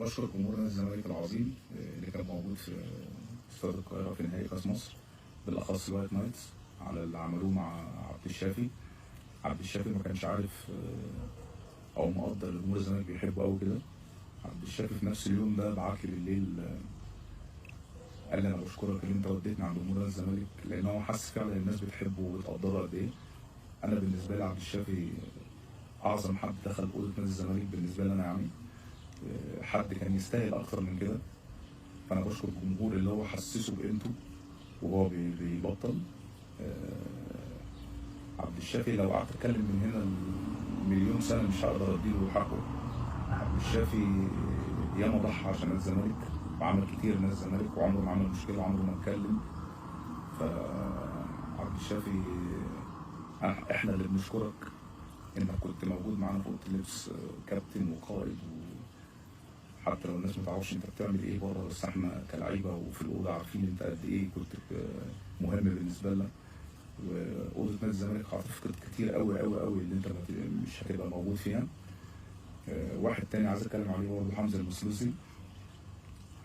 بشكر جمهور نادي الزمالك العظيم اللي كان موجود في استاد القاهرة في نهائي كأس مصر، بالأخص الوايت نايتس، على اللي عملوه مع عبد الشافي. عبد الشافي ما كانش عارف أو مقدر جمهور الزمالك بيحبه أوي كده. عبد الشافي في نفس اليوم ده بعت لي بالليل، قال لي أنا بشكرك إن أنت وديتني عند جمهور نادي الزمالك، لأن هو حس فعلا الناس بتحبه وبتقدره قد إيه. أنا بالنسبة لي عبد الشافي أعظم حد دخل أوضة نادي الزمالك بالنسبة لي أنا، يعني حد كان يستاهل أكتر من كده. فأنا بشكر الجمهور اللي هو حسسه بقيمته وهو بيبطل. عبد الشافي لو قعدت اتكلم من هنا مليون سنه مش هقدر اديله حقه. عبد الشافي ياما ضحى عشان الزمالك وعمل كتير نادي الزمالك، وعمره ما عمل مشكله وعمره ما اتكلم. فعبد الشافي احنا اللي بنشكرك انك كنت موجود معانا في اوضه اللبس، كابتن وقائد، حتى لو الناس ما تعرفش انت بتعمل ايه بره، بس احنا كلعيبه وفي الاوضه عارفين انت قد ايه كنت مهم بالنسبه لنا. واوضه نادي الزمالك هتفقد كتير قوي قوي قوي اللي انت مش هتبقى موجود فيها. واحد تاني عايز اتكلم عليه برضه حمزه المسلوسي.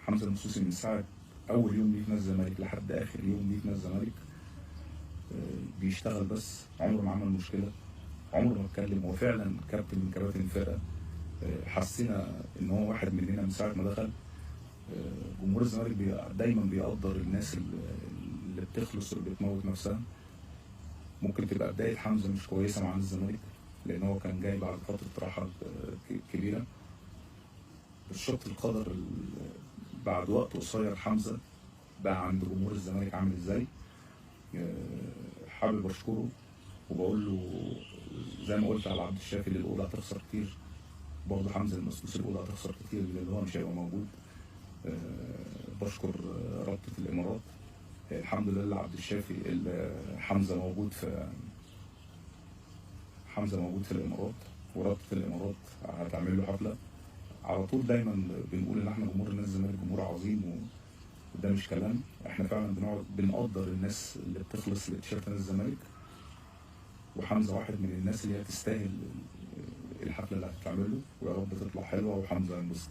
حمزه المسلوسي من ساعه اول يوم ليه في نادي الزمالك لحد اخر يوم ليه في نادي الزمالك بيشتغل، بس عمره ما عمل مشكله، عمره ما اتكلم. هو فعلا كابتن من كباتن الفرقه. حسينا ان هو واحد مننا من ساعه ما دخل. جمهور الزمالك دايما بيقدر الناس اللي بتخلص واللي بتموت نفسها. ممكن تبقى بدايه حمزه مش كويسه مع الزمالك، لان هو كان جاي بعد فتره راحه كبيره، بس شفت القدر بعد وقت قصير حمزه بقى عند جمهور الزمالك عامل ازاي. حابب اشكره وبقول له زي ما قلت على عبد الشافي اللي الاولى هتخسر كتير، برضه حمزه المسلوسي الاولى هتخسر كتير لان هو مش هيبقى موجود. بشكر رابطه الامارات، الحمد لله عبد الشافي حمزه موجود في الامارات، ورابطه الامارات هتعمل له حفله. على طول دايما بنقول ان احنا جمهور نادي الزمالك جمهور عظيم، وده مش كلام، احنا فعلا بنقدر الناس اللي بتخلص لتيشيرت نادي الزمالك، وحمزه واحد من الناس اللي هي تستاهل الحفله اللي هتتعمل له، ويا رب تطلع حلوه وحمزه ينبسط.